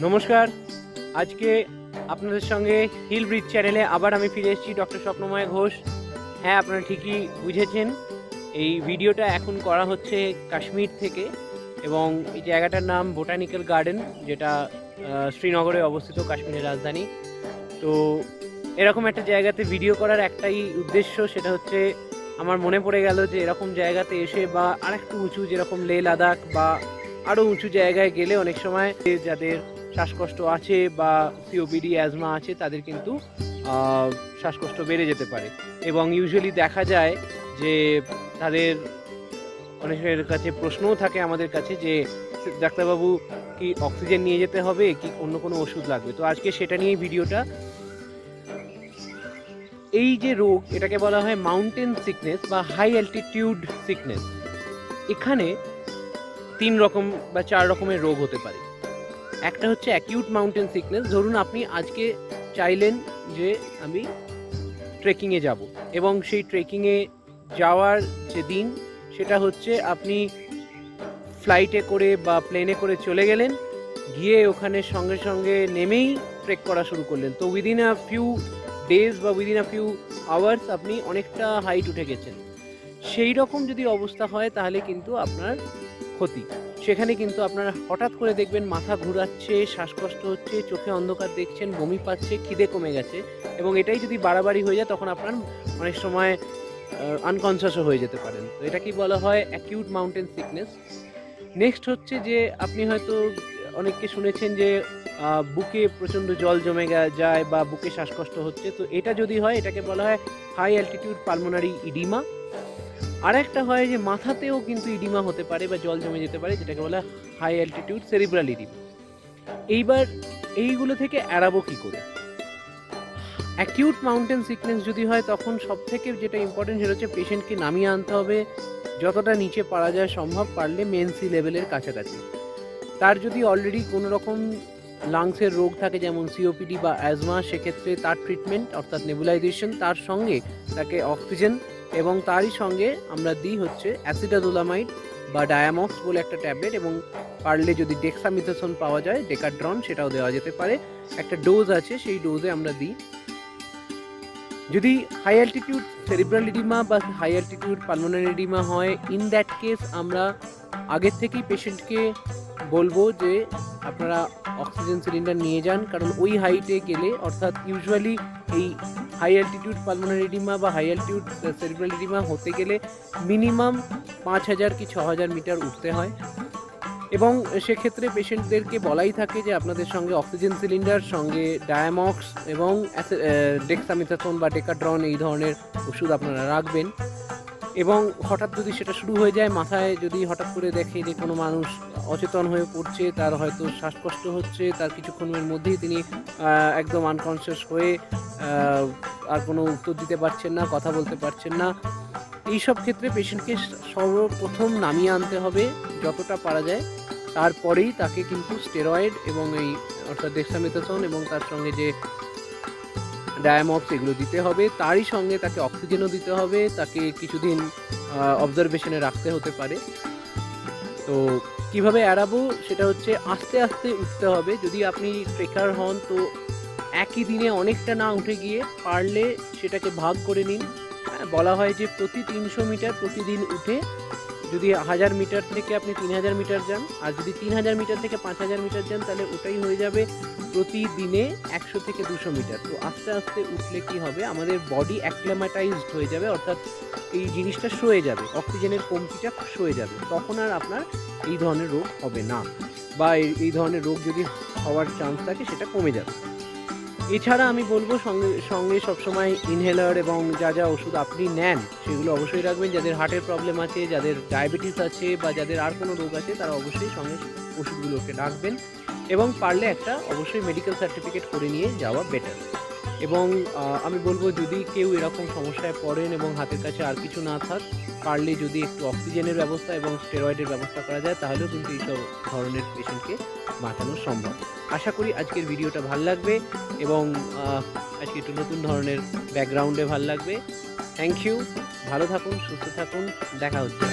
নমস্কার। আজকে আপনাদের সঙ্গে হিল ব্রিজ চ্যানেলে আবার আমি ফিরে এসেছি, ডক্টর স্বপ্নময় ঘোষ। হ্যাঁ, আপনারা ঠিকই বুঝেছেন, এই ভিডিওটা এখন করা হচ্ছে কাশ্মীর থেকে এবং এই জায়গাটার নাম বোটানিক্যাল গার্ডেন, যেটা শ্রীনগরে অবস্থিত, কাশ্মীরের রাজধানী। তো এরকম একটা জায়গাতে ভিডিও করার একটাই উদ্দেশ্য, সেটা হচ্ছে আমার মনে পড়ে গেল যে এরকম জায়গাতে এসে বা আরেকটু উঁচু, যেরকম লে লাদাখ বা আরও উঁচু জায়গায় গেলে অনেক সময় যাদের শ্বাসকষ্ট আছে বা সিওপিডি অ্যাজমা আছে তাদের কিন্তু শ্বাসকষ্ট বেড়ে যেতে পারে এবং ইউজুয়ালি দেখা যায় যে তাদের অনেকের কাছে প্রশ্নও থাকে আমাদের কাছে যে ডাক্তারবাবু কি অক্সিজেন নিয়ে যেতে হবে কি অন্য কোনো ওষুধ লাগবে। তো আজকে সেটা নিয়েই ভিডিওটা। এই যে রোগ, এটাকে বলা হয় মাউন্টেন সিকনেস বা হাই অ্যালটিটিউড সিকনেস। এখানে 3 রকম বা 4 রকমের রোগ হতে পারে। একটা হচ্ছে অ্যাকিউট মাউন্টেন সিকনেস। ধরুন আপনি আজকে চাইলেন যে আমি ট্রেকিংয়ে যাব এবং সেই ট্রেকিংয়ে যাওয়ার যে দিন সেটা হচ্ছে আপনি ফ্লাইটে করে বা প্লেনে করে চলে গেলেন, গিয়ে ওখানে সঙ্গে সঙ্গে নেমেই ট্রেক করা শুরু করলেন। তো উইদিন আ ফিউ ডেজ বা উইদিন আ ফিউ আওয়ার্স আপনি অনেকটা হাইট উঠে গেছেন। সেই রকম যদি অবস্থা হয় তাহলে কিন্তু আপনার ক্ষতি। সেখানে কিন্তু আপনারা হঠাৎ করে দেখবেন মাথা ঘোরাচ্ছে, শ্বাসকষ্ট হচ্ছে, চোখে অন্ধকার দেখছেন, বমি পাচ্ছে, খিদে কমে গেছে এবং এটাই যদি বাড়াবাড়ি হয়ে যায় তখন আপনার অনেক সময় আনকনসিয়াসও হয়ে যেতে পারেন। তো এটাকেই বলা হয় অ্যাকিউট মাউন্টেন সিকনেস। নেক্সট হচ্ছে যে আপনি হয়তো অনেককে শুনেছেন যে বুকে প্রচণ্ড জল জমে যায় বা বুকে শ্বাসকষ্ট হচ্ছে। তো এটা যদি হয় এটাকে বলা হয় হাই অ্যালটিটিউড পালমোনারি ইডিমা। আর একটা হয় যে মাথাতেও কিন্তু ইডিমা হতে পারে বা জল জমে যেতে পারে, যেটাকে বলা হয় হাই অ্যালটিটিউড সেরিব্রাল ইডিমা। এইবার এইগুলো থেকে এড়াবো কী করে? অ্যাকিউট মাউন্টেন সিকনেস যদি হয় তখন সব থেকে যেটা ইম্পর্টেন্ট সেটা হচ্ছে পেশেন্টকে নামিয়ে আনতে হবে যতটা নিচে পারা যায় সম্ভব, পারলে মেন সি লেভেলের কাছাকাছি। তার যদি অলরেডি কোনো রকম লাংসের রোগ থাকে যেমন সিওপিডি বা অ্যাজমা, সেক্ষেত্রে তার ট্রিটমেন্ট অর্থাৎ নেবুলাইজেশন, তার সঙ্গে তাকে অক্সিজেন এবং তারই সঙ্গে আমরা দিই হচ্ছে অ্যাসিটাজোলামাইড বা ডায়ামক্স বলে একটা ট্যাবলেট, এবং পারলে যদি ডেক্সামিথাসোন পাওয়া যায়, ডেকাড্রন, সেটাও দেওয়া যেতে পারে। একটা ডোজ আছে, সেই ডোজে আমরা দিই। যদি হাই অ্যালটিটিউড সেরিব্রাল ইডিমা বা হাই অ্যালটিটিউড পালমোনারি ইডিমা হয়, ইন দ্যাট কেস আমরা আগের থেকেই পেশেন্টকে বলবো যে আপনারা অক্সিজেন সিলিন্ডার নিয়ে যান, কারণ ওই হাইটে গেলে, অর্থাৎ ইউজুয়ালি এই হাই অ্যালটিটিউড পালমোনারি ইডিমা বা হাই অ্যালটিটিউড সেরিব্রাল ইডিমা হতে গেলে মিনিমাম 5000 কি 6000 মিটার উঠতে হয় এবং সেক্ষেত্রে পেশেন্টদেরকে বলাই থাকে যে আপনাদের সঙ্গে অক্সিজেন সিলিন্ডার, সঙ্গে ডায়ামক্স এবং ডেক্সামিথাসোন বা ডেকাড্রন এই ধরনের ওষুধ আপনারা রাখবেন। এবং হঠাৎ যদি সেটা শুরু হয়ে যায়, মাথায় যদি হঠাৎ করে দেখে যে কোনো মানুষ অচেতন হয়ে পড়ছে, তার হয়তো শ্বাসকষ্ট হচ্ছে, তার কিছুক্ষণের মধ্যেই তিনি একদম আনকনসিয়াস হয়ে আর কোনো উত্তর দিতে পারছেন না, কথা বলতে পারছেন না, এইসব ক্ষেত্রে পেশেন্টকে সর্বপ্রথম নামিয়ে আনতে হবে যতটা পারা যায়। তারপরেই তাকে কিন্তু স্টেরয়েড এবং এই অর্থাৎ ডেক্সামেথাসোন এবং তার সঙ্গে যে ডায়ামক্স এগুলো দিতে হবে। তারই সঙ্গে তাকে অক্সিজেনও দিতে হবে, তাকে কিছুদিন অবজারভেশনে রাখতে হতে পারে। তো কিভাবে এড়াবো সেটা হচ্ছে আস্তে আস্তে উঠতে হবে। যদি আপনি ট্রেকার হন তো একই দিনে অনেকটা না উঠে গিয়ে পারলে সেটাকে ভাগ করে নিন। বলা হয় যে প্রতি 300 মিটার প্রতিদিন উঠে, যদি 1000 মিটার থেকে আপনি 3000 মিটার যান, আর যদি 3000 মিটার থেকে 5000 মিটার যান তাহলে ওটাই হয়ে যাবে প্রতিদিনে 100 থেকে 200 মিটার। তো আস্তে আস্তে উঠলে কি হবে, আমাদের বডি অ্যাক্লেমাটাইজড হয়ে যাবে, অর্থাৎ এই জিনিসটা সয়ে যাবে, অক্সিজেনের কমতিটা সয়ে যাবে। তখন আর আপনার এই ধরনের রোগ হবে না, বা এই ধরনের রোগ যদি হওয়ার চান্স থাকে সেটা কমে যাবে। এছাড়া আমি বলবো সঙ্গে সঙ্গে সবসময় ইনহেলার এবং যা যা ওষুধ আপনি নেন সেগুলো অবশ্যই রাখবেন। যাদের হার্টের প্রবলেম আছে, যাদের ডায়াবেটিস আছে বা যাদের আর কোনো রোগ আছে তারা অবশ্যই সঙ্গে ওষুধগুলোকে রাখবেন এবং পারলে একটা অবশ্যই মেডিকেল সার্টিফিকেট করে নিয়ে যাওয়া বেটার। এবং আমি বলবো যদি কেউ এরকম সমস্যায় পড়েন এবং হাতের কাছে আর কিছু না থাক, পারলে যদি একটু অক্সিজেনের ব্যবস্থা এবং স্টেরয়েডের ব্যবস্থা করা যায় তাহলেও কিন্তু এইসব ধরনের পেশেন্টকে বাঁচানো সম্ভব। আশা করি আজকের ভিডিওটা ভালো লাগবে এবং আজকে একটু নতুন ধরনের ব্যাকগ্রাউন্ডে ভালো লাগবে। থ্যাংক ইউ, ভালো থাকুন, সুস্থ থাকুন, দেখা হচ্ছে।